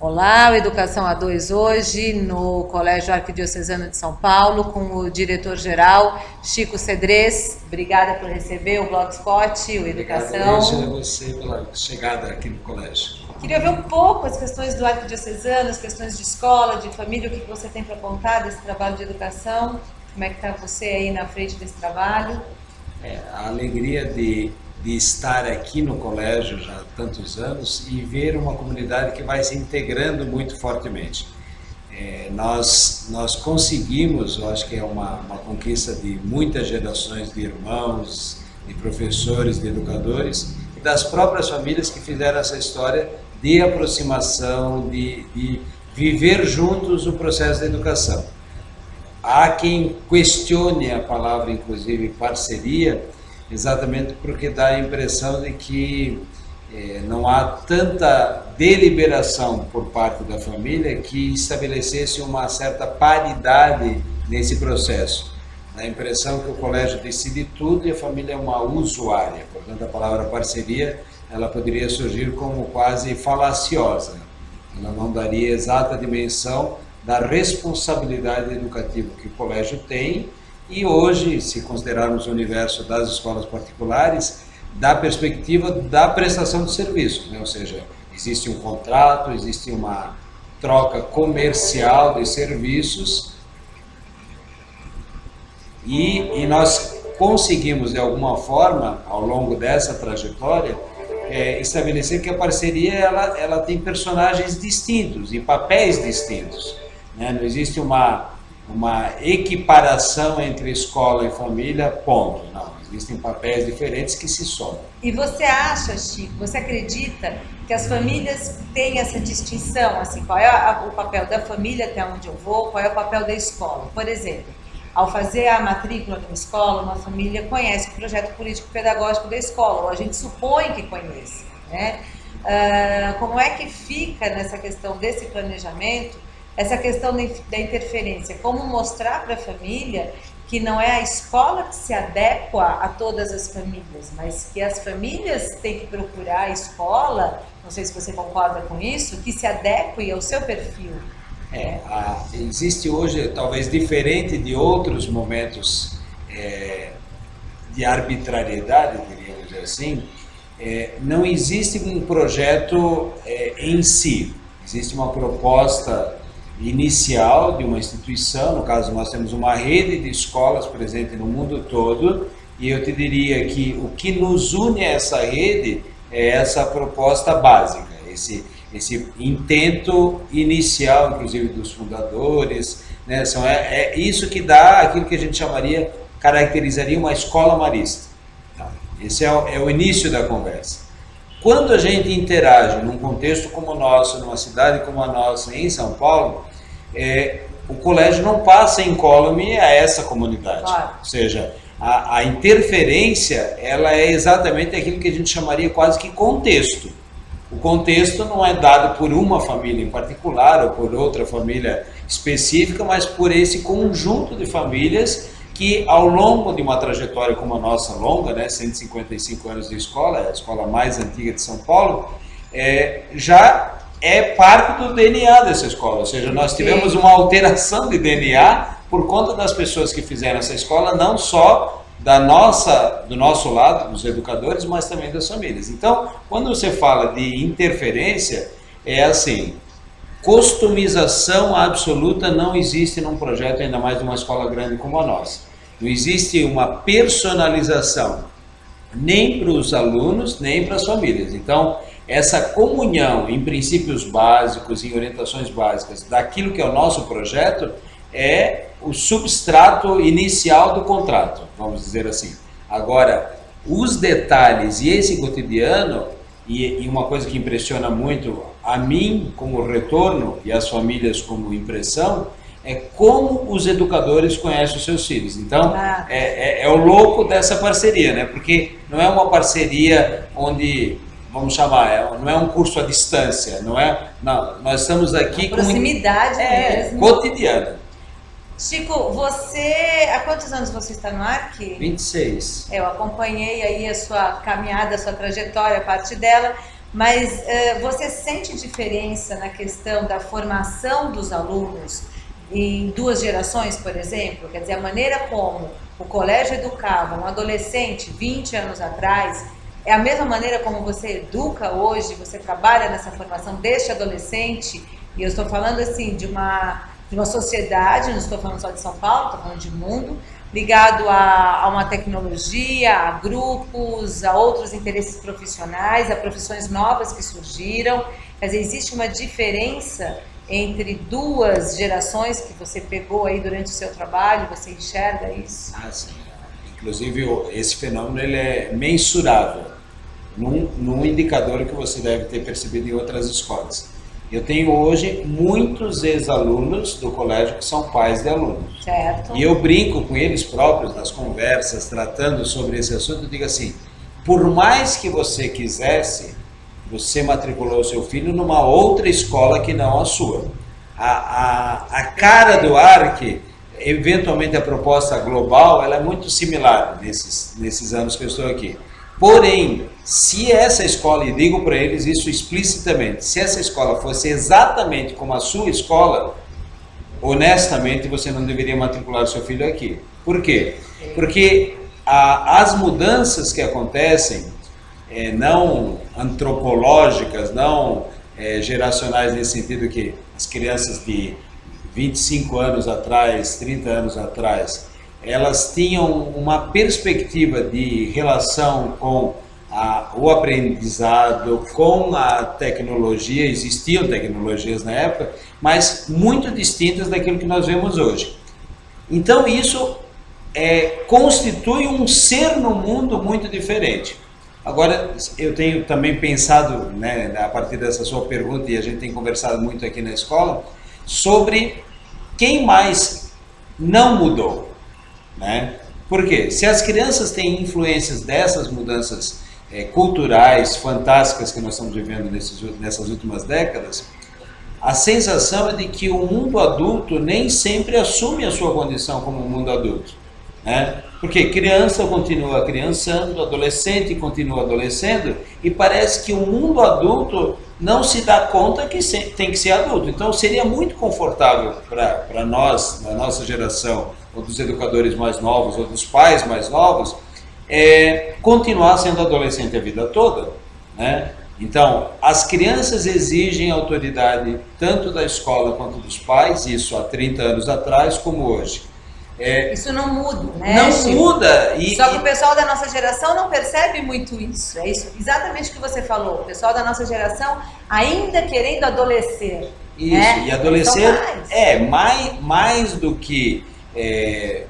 Olá, o Educação A2 hoje no Colégio Arquidiocesano de São Paulo com o diretor-geral Chico Cedrez. Obrigada por receber o Blogspot, o Educação. Obrigado a você pela chegada aqui no colégio. Queria ver um pouco as questões do Arquidiocesano, as questões de escola, de família, o que você tem para contar desse trabalho de educação, como é que está você aí na frente desse trabalho? A alegria de estar aqui no colégio já há tantos anos e ver uma comunidade que vai se integrando muito fortemente. Nós conseguimos, eu acho que é uma conquista de muitas gerações de irmãos, de professores, de educadores e das próprias famílias que fizeram essa história de aproximação, de viver juntos o processo de educação. Há quem questione a palavra, inclusive, parceria, exatamente porque dá a impressão de que não há tanta deliberação por parte da família que estabelecesse uma certa paridade nesse processo. Dá a impressão que o colégio decide tudo e a família é uma usuária. Portanto, a palavra parceria ela poderia surgir como quase falaciosa. Ela não daria exata dimensão da responsabilidade educativa que o colégio tem. E hoje, se considerarmos o universo das escolas particulares, da perspectiva da prestação de serviço, né? Ou seja, existe um contrato, existe uma troca comercial de serviços e nós conseguimos, de alguma forma, ao longo dessa trajetória, estabelecer que a parceria ela tem personagens distintos e papéis distintos, né? Não existe uma equiparação entre escola e família, ponto. Não, existem papéis diferentes que se somam. E você acha, Chico, você acredita que as famílias têm essa distinção, assim, qual é o papel da família até onde eu vou, qual é o papel da escola? Por exemplo, ao fazer a matrícula de uma escola, uma família conhece o projeto político-pedagógico da escola, ou a gente supõe que conheça, né? Como é que fica nessa questão desse planejamento, essa questão da interferência, como mostrar para a família que não é a escola que se adequa a todas as famílias, mas que as famílias têm que procurar a escola, não sei se você concorda com isso, que se adeque ao seu perfil. Existe hoje, talvez diferente de outros momentos de arbitrariedade, diríamos assim, não existe um projeto em si, existe uma proposta inicial de uma instituição. No caso nós temos uma rede de escolas presente no mundo todo e eu te diria que o que nos une a essa rede é essa proposta básica, esse intento inicial, inclusive dos fundadores, né? É isso que dá aquilo que a gente caracterizaria uma escola marista. Tá? Esse é o início da conversa. Quando a gente interage num contexto como o nosso, numa cidade como a nossa, em São Paulo, o colégio não passa incólume a essa comunidade. Claro. Ou seja, a interferência, ela é exatamente aquilo que a gente chamaria quase que contexto. O contexto não é dado por uma família em particular ou por outra família específica, mas por esse conjunto de famílias que ao longo de uma trajetória como a nossa longa, né, 155 anos de escola, é a escola mais antiga de São Paulo, já é parte do DNA dessa escola, ou seja, nós tivemos uma alteração de DNA por conta das pessoas que fizeram essa escola, não só do nosso lado, dos educadores, mas também das famílias. Então, quando você fala de interferência, é assim, customização absoluta não existe num projeto, ainda mais de uma escola grande como a nossa. Não existe uma personalização, nem para os alunos, nem para as famílias. Então, essa comunhão em princípios básicos, em orientações básicas, daquilo que é o nosso projeto, é o substrato inicial do contrato, vamos dizer assim. Agora, os detalhes e esse cotidiano, e uma coisa que impressiona muito a mim como retorno e as famílias como impressão, é como os educadores conhecem os seus filhos. Então, é o louco dessa parceria, né? Porque não é uma parceria onde, vamos chamar, não é um curso à distância, não, nós estamos aqui com proximidade mesmo. Cotidiana. Chico, há quantos anos você está no ARC? 26. Eu acompanhei aí a sua caminhada, a sua trajetória, a parte dela, Mas você sente diferença na questão da formação dos alunos em duas gerações, por exemplo? Quer dizer, a maneira como o colégio educava um adolescente 20 anos atrás é a mesma maneira como você educa hoje, você trabalha nessa formação deste adolescente? E eu estou falando assim de uma sociedade, não estou falando só de São Paulo, estou falando de mundo, ligado a uma tecnologia, a grupos, a outros interesses profissionais, a profissões novas que surgiram. Quer dizer, existe uma diferença entre duas gerações que você pegou aí durante o seu trabalho, você enxerga isso? Ah, sim. Inclusive, esse fenômeno ele é mensurável num indicador que você deve ter percebido em outras escolas. Eu tenho hoje muitos ex-alunos do colégio que são pais de alunos. Certo. E eu brinco com eles próprios nas conversas, tratando sobre esse assunto, eu digo assim, por mais que você quisesse, você matriculou o seu filho numa outra escola que não a sua. A cara do ARC, eventualmente a proposta global, ela é muito similar nesses anos que eu estou aqui. Porém, se essa escola, e digo para eles isso explicitamente, se essa escola fosse exatamente como a sua escola, honestamente você não deveria matricular o seu filho aqui. Por quê? Porque as mudanças que acontecem, não antropológicas, não geracionais, nesse sentido que as crianças de 25 anos atrás, 30 anos atrás, elas tinham uma perspectiva de relação com o aprendizado, com a tecnologia, existiam tecnologias na época, mas muito distintas daquilo que nós vemos hoje. Então isso constitui um ser no mundo muito diferente. Agora, eu tenho também pensado, né, a partir dessa sua pergunta, e a gente tem conversado muito aqui na escola, sobre quem mais não mudou. Né? Por quê? Se as crianças têm influências dessas mudanças culturais fantásticas que nós estamos vivendo nessas últimas décadas, a sensação é de que o mundo adulto nem sempre assume a sua condição como um mundo adulto. Né? Porque criança continua criançando, adolescente continua adolescendo, e parece que o mundo adulto não se dá conta que tem que ser adulto. Então seria muito confortável para nós, na nossa geração, ou dos educadores mais novos, ou dos pais mais novos, continuar sendo adolescente a vida toda. Né? Então, as crianças exigem autoridade tanto da escola quanto dos pais, isso há 30 anos atrás, como hoje. Isso não muda, né? Não Chico? muda. Só que o pessoal da nossa geração não percebe muito isso. É isso, exatamente o que você falou. O pessoal da nossa geração ainda querendo adolescer. Isso, né? e adolescer mais do que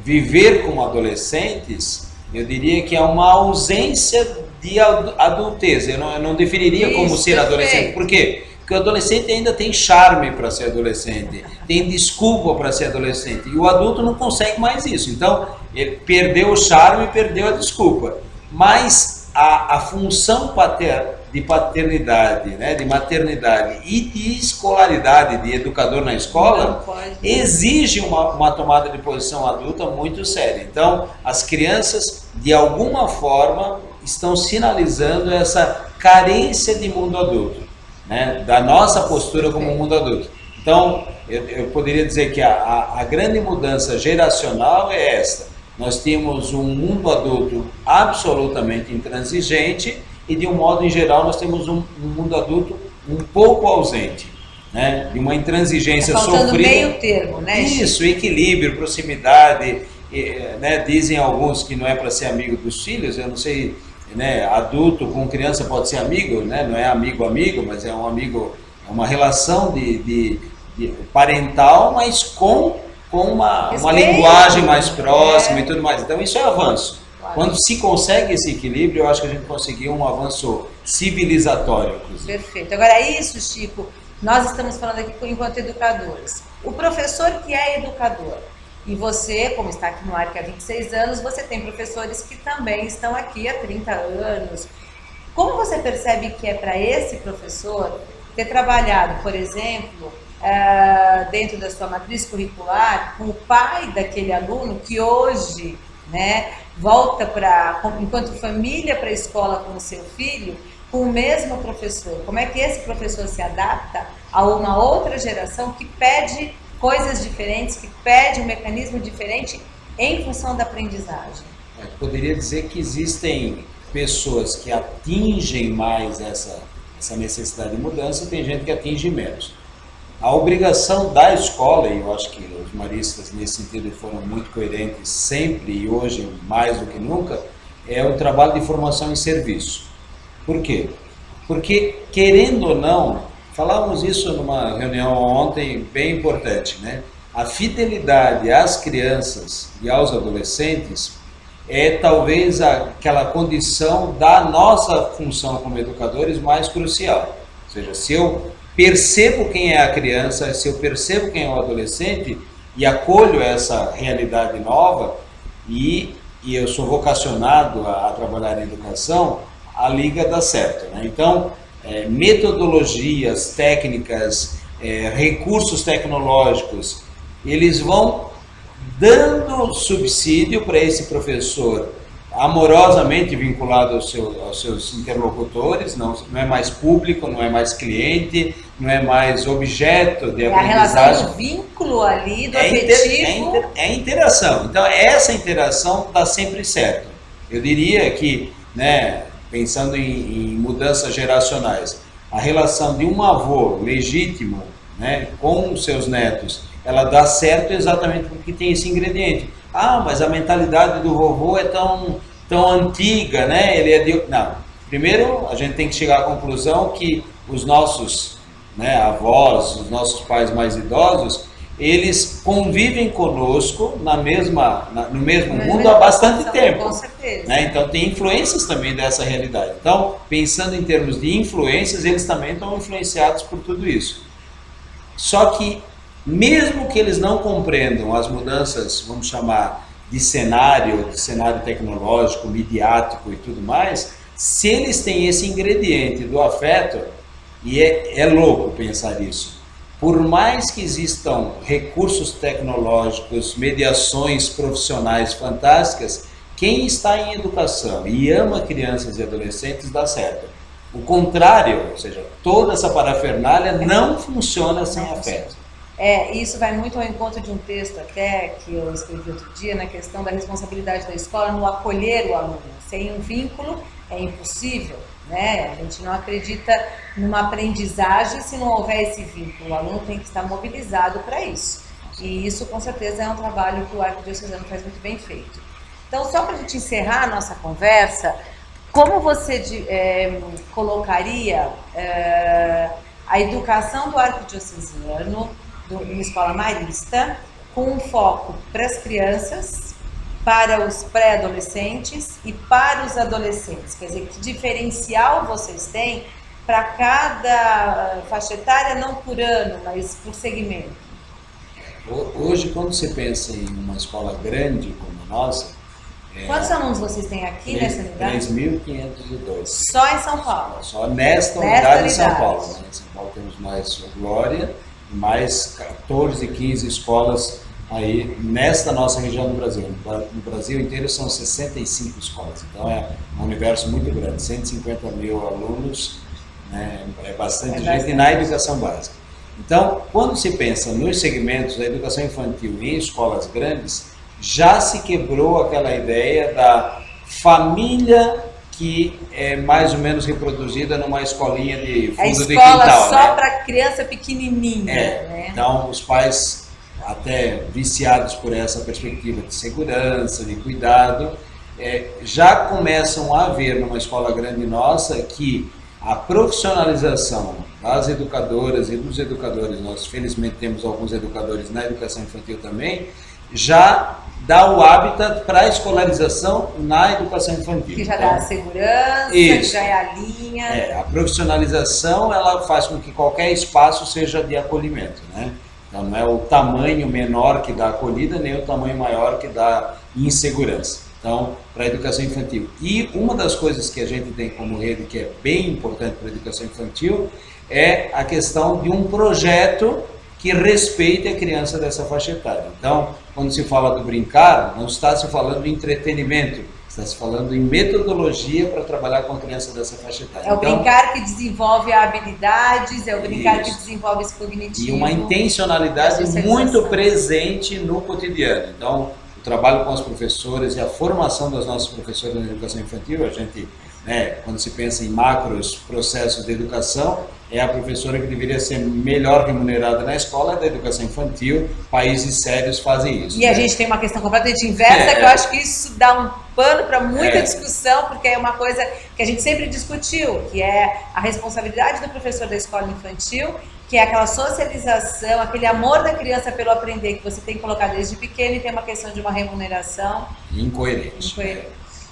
viver como adolescentes, eu diria que é uma ausência de adultez. Eu não definiria como ser adolescente. Por quê? Porque o adolescente ainda tem charme para ser adolescente, tem desculpa para ser adolescente, e o adulto não consegue mais isso. Então, ele perdeu o charme, perdeu a desculpa. Mas a função de paternidade, né, de maternidade e de escolaridade, de educador na escola, exige uma tomada de posição adulta muito séria. Então, as crianças, de alguma forma, estão sinalizando essa carência de mundo adulto. Né, da nossa postura como mundo adulto. Então, eu poderia dizer que a grande mudança geracional é esta. Nós temos um mundo adulto absolutamente intransigente e, de um modo em geral, nós temos um mundo adulto um pouco ausente, né, de uma intransigência sofrida. Meio termo, né? Isso, equilíbrio, proximidade. Né, dizem alguns que não é para ser amigo dos filhos, eu não sei. Né, adulto com criança pode ser amigo, né, não é amigo, mas é um amigo, é uma relação de parental, mas com uma linguagem mais próxima e tudo mais. Então isso é avanço. Claro. Quando se consegue esse equilíbrio, eu acho que a gente conseguiu um avanço civilizatório, inclusive. Perfeito. Agora isso, Chico, nós estamos falando aqui enquanto educadores. O professor que é educador, e você, como está aqui no ARC há 26 anos, você tem professores que também estão aqui há 30 anos. Como você percebe que é para esse professor ter trabalhado, por exemplo, dentro da sua matriz curricular, com o pai daquele aluno que hoje, né, volta enquanto família para a escola com o seu filho, com o mesmo professor? Como é que esse professor se adapta a uma outra geração que pede coisas diferentes, que pede um mecanismo diferente em função da aprendizagem? Eu poderia dizer que existem pessoas que atingem mais essa necessidade de mudança, tem gente que atinge menos. A obrigação da escola, e eu acho que os maristas nesse sentido foram muito coerentes sempre e hoje mais do que nunca, é o trabalho de formação em serviço. Por quê? Porque, querendo ou não, falávamos isso numa reunião ontem bem importante, né? A fidelidade às crianças e aos adolescentes é talvez aquela condição da nossa função como educadores mais crucial. Ou seja, se eu percebo quem é a criança, se eu percebo quem é o adolescente e acolho essa realidade nova e eu sou vocacionado a trabalhar em educação, a liga dá certo, né? Então, metodologias, técnicas, recursos tecnológicos, eles vão dando subsídio para esse professor amorosamente vinculado aos seus interlocutores, não é mais público, não é mais cliente, não é mais objeto de aprendizagem. A relação do vínculo ali, do afetivo. É interação. Então, essa interação dá sempre certo. Eu diria que, né, pensando em mudanças geracionais, a relação de um avô legítimo, né, com os seus netos, ela dá certo exatamente porque tem esse ingrediente. Ah, mas a mentalidade do vovô é tão antiga, né? Ele é de... Não. Primeiro, a gente tem que chegar à conclusão que os nossos, né, avós, os nossos pais mais idosos, eles convivem conosco no mesmo mundo há bastante tempo. Com certeza. Né? Então, tem influências também dessa realidade. Então, pensando em termos de influências, eles também estão influenciados por tudo isso. Só que, mesmo que eles não compreendam as mudanças, vamos chamar de cenário tecnológico, midiático e tudo mais, se eles têm esse ingrediente do afeto, e é louco pensar isso, por mais que existam recursos tecnológicos, mediações profissionais fantásticas, quem está em educação e ama crianças e adolescentes dá certo. O contrário, ou seja, toda essa parafernália não funciona sem afeto. Isso vai muito ao encontro de um texto até que eu escrevi outro dia na questão da responsabilidade da escola no acolher o aluno. Sem um vínculo é impossível, né? A gente não acredita numa aprendizagem se não houver esse vínculo. O aluno tem que estar mobilizado para isso. E isso, com certeza, é um trabalho que o Arquidiocesano faz muito bem feito. Então, só para a gente encerrar a nossa conversa, como você colocaria a educação do Arquidiocesano uma escola marista, com um foco para as crianças, para os pré-adolescentes e para os adolescentes? Quer dizer, que diferencial vocês têm para cada faixa etária, não por ano, mas por segmento? Hoje, quando se pensa em uma escola grande como a nossa... Quantos alunos vocês têm aqui nessa unidade? 3.502. Só em São Paulo? Só nesta unidade em São Paulo. Né? Em São Paulo temos mais Glória, mais 14, 15 escolas aí nesta nossa região do Brasil. No Brasil inteiro são 65 escolas, então é um universo muito grande, 150 mil alunos, né? É bastante gente na educação básica. Então, quando se pensa nos segmentos da educação infantil em escolas grandes, já se quebrou aquela ideia da família que é mais ou menos reproduzida numa escolinha de fundo de quintal. A escola só para criança pequenininha. Né? Então, os pais, até viciados por essa perspectiva de segurança, de cuidado, já começam a ver numa escola grande nossa que a profissionalização das educadoras e dos educadores, nós felizmente temos alguns educadores na educação infantil também, já dá o hábitat para a escolarização na educação infantil. Que já dá a segurança, que já é a linha. A profissionalização, ela faz com que qualquer espaço seja de acolhimento, né? Então não é o tamanho menor que dá acolhida, nem o tamanho maior que dá insegurança. Então, para a educação infantil. E uma das coisas que a gente tem como rede que é bem importante para a educação infantil é a questão de um projeto que respeite a criança dessa faixa etária. Então, quando se fala do brincar, não está se falando de entretenimento, Está se falando em metodologia para trabalhar com a criança dessa faixa etária. É o brincar que desenvolve habilidades, é o brincar que Isso. desenvolve esse cognitivo. E uma intencionalidade muito presente no cotidiano. Então, o trabalho com as professoras e a formação das nossas professoras na educação infantil, a gente, quando se pensa em macros processos de educação, é a professora que deveria ser melhor remunerada na escola da educação infantil. Países sérios fazem isso. E a gente tem uma questão completamente inversa, que eu acho que isso dá um pano para muita discussão, porque é uma coisa que a gente sempre discutiu, que é a responsabilidade do professor da escola infantil, que é aquela socialização, aquele amor da criança pelo aprender que você tem que colocar desde pequeno, e tem uma questão de uma remuneração incoerente.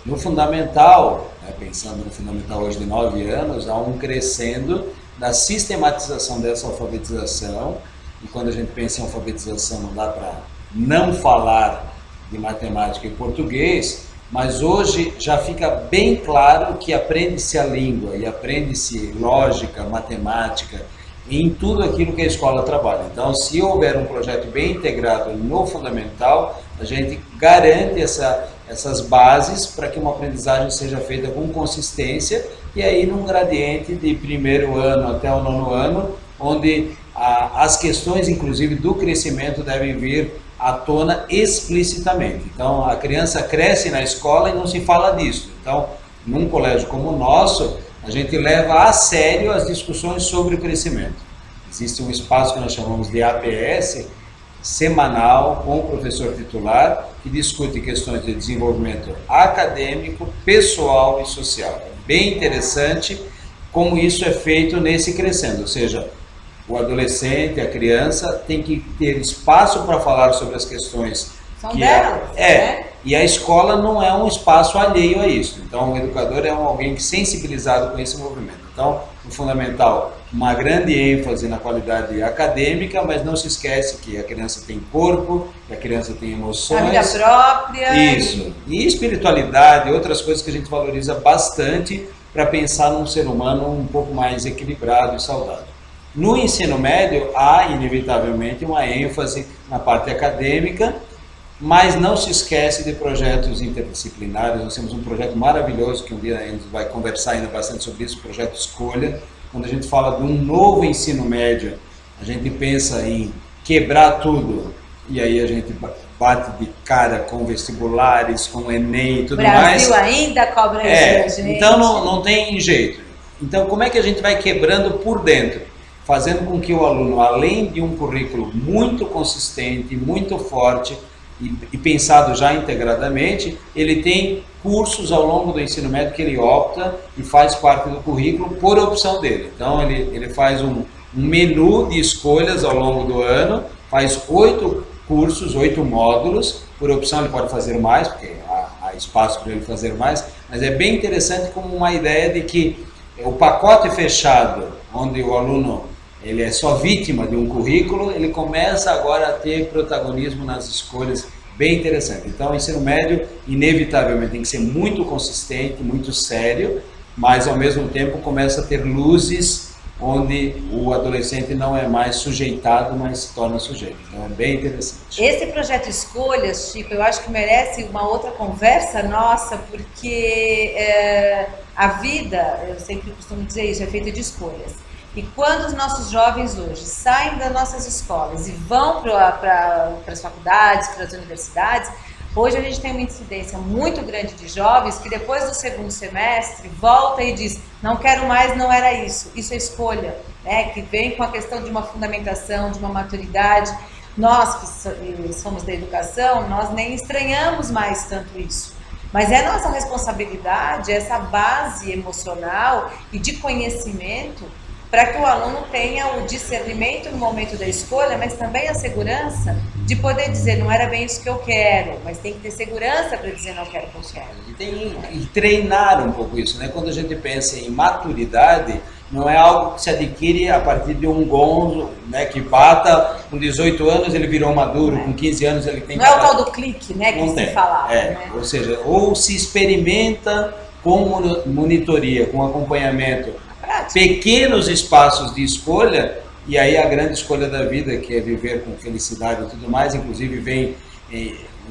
No fundamental, pensando no fundamental hoje de 9 anos, há um crescendo da sistematização dessa alfabetização, e quando a gente pensa em alfabetização não dá para não falar de matemática e português, mas hoje já fica bem claro que aprende-se a língua e aprende-se lógica, matemática, em tudo aquilo que a escola trabalha. Então, se houver um projeto bem integrado no fundamental, a gente garante essas bases para que uma aprendizagem seja feita com consistência, e aí num gradiente de primeiro ano até o 9º ano, onde as questões, inclusive, do crescimento devem vir à tona explicitamente. Então, a criança cresce na escola e não se fala disso. Então, num colégio como o nosso, a gente leva a sério as discussões sobre o crescimento. Existe um espaço que nós chamamos de APS, semanal, com o professor titular, que discute questões de desenvolvimento acadêmico, pessoal e social. É bem interessante como isso é feito nesse crescendo, ou seja, o adolescente, a criança, tem que ter espaço para falar sobre as questões são delas, né? E a escola não é um espaço alheio a isso. Então, o educador é alguém sensibilizado com esse movimento. Então, no fundamental, uma grande ênfase na qualidade acadêmica, mas não se esquece que a criança tem corpo, que a criança tem emoções. A vida própria. Isso. E espiritualidade, outras coisas que a gente valoriza bastante para pensar num ser humano um pouco mais equilibrado e saudável. No ensino médio, há, inevitavelmente, uma ênfase na parte acadêmica, mas não se esquece de projetos interdisciplinares. Nós temos um projeto maravilhoso, que um dia a gente vai conversar ainda bastante sobre isso, o projeto Escolha. Quando a gente fala de um novo ensino médio, a gente pensa em quebrar tudo, e aí a gente bate de cara com vestibulares, com Enem e tudo mais. O Brasil ainda cobra isso, gente. Então não tem jeito. Então, como é que a gente vai quebrando por dentro? Fazendo com que o aluno, além de um currículo muito consistente, muito forte, e pensado já integradamente, ele tem cursos ao longo do ensino médio que ele opta e faz parte do currículo por opção dele. Então, ele faz um menu de escolhas ao longo do ano, faz 8 cursos, 8 módulos, por opção ele pode fazer mais, porque há espaço para ele fazer mais, mas é bem interessante como uma ideia de que o pacote fechado, onde o aluno ele é só vítima de um currículo, ele começa agora a ter protagonismo nas escolhas, bem interessante. Então, o ensino médio, inevitavelmente, tem que ser muito consistente, muito sério, mas, ao mesmo tempo, começa a ter luzes onde o adolescente não é mais sujeitado, mas se torna sujeito. Então, é bem interessante. Esse projeto Escolhas, Chico, eu acho que merece uma outra conversa nossa, porque a vida, eu sempre costumo dizer isso, é feita de escolhas. E quando os nossos jovens hoje saem das nossas escolas e vão para as faculdades, para as universidades, hoje a gente tem uma incidência muito grande de jovens que depois do 2º semestre volta e diz, não quero mais, não era isso é escolha, né? Que vem com a questão de uma fundamentação, de uma maturidade. Nós que somos da educação, nós nem estranhamos mais tanto isso. Mas é nossa responsabilidade, essa base emocional e de conhecimento, para que o aluno tenha o discernimento no momento da escolha, mas também a segurança de poder dizer, não era bem isso que eu quero, mas tem que ter segurança para dizer, não quero o que eu quero. E treinar um pouco isso, né? Quando a gente pensa em maturidade, não é algo que se adquire a partir de um gonzo, né, que bata, com 18 anos ele virou maduro, com 15 anos ele tem que... Não é o tal do clique, né, que se falava. Né? Ou seja, ou se experimenta com monitoria, com acompanhamento, pequenos espaços de escolha, e aí a grande escolha da vida, que é viver com felicidade e tudo mais, inclusive vem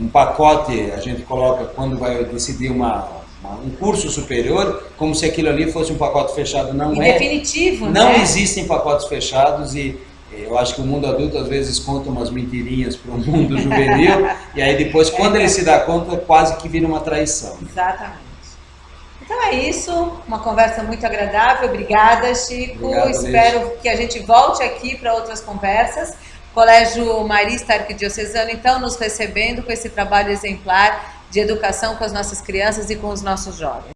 um pacote, a gente coloca quando vai decidir um curso superior, como se aquilo ali fosse um pacote fechado. Não é. Definitivo, não né? existem pacotes fechados e eu acho que o mundo adulto às vezes conta umas mentirinhas para o mundo juvenil e aí depois, quando ele se dá conta, quase que vira uma traição. Exatamente. Então é isso, uma conversa muito agradável. Obrigada, Chico. Obrigado, espero que a gente volte aqui para outras conversas. Colégio Marista Arquidiocesano, então, nos recebendo com esse trabalho exemplar de educação com as nossas crianças e com os nossos jovens.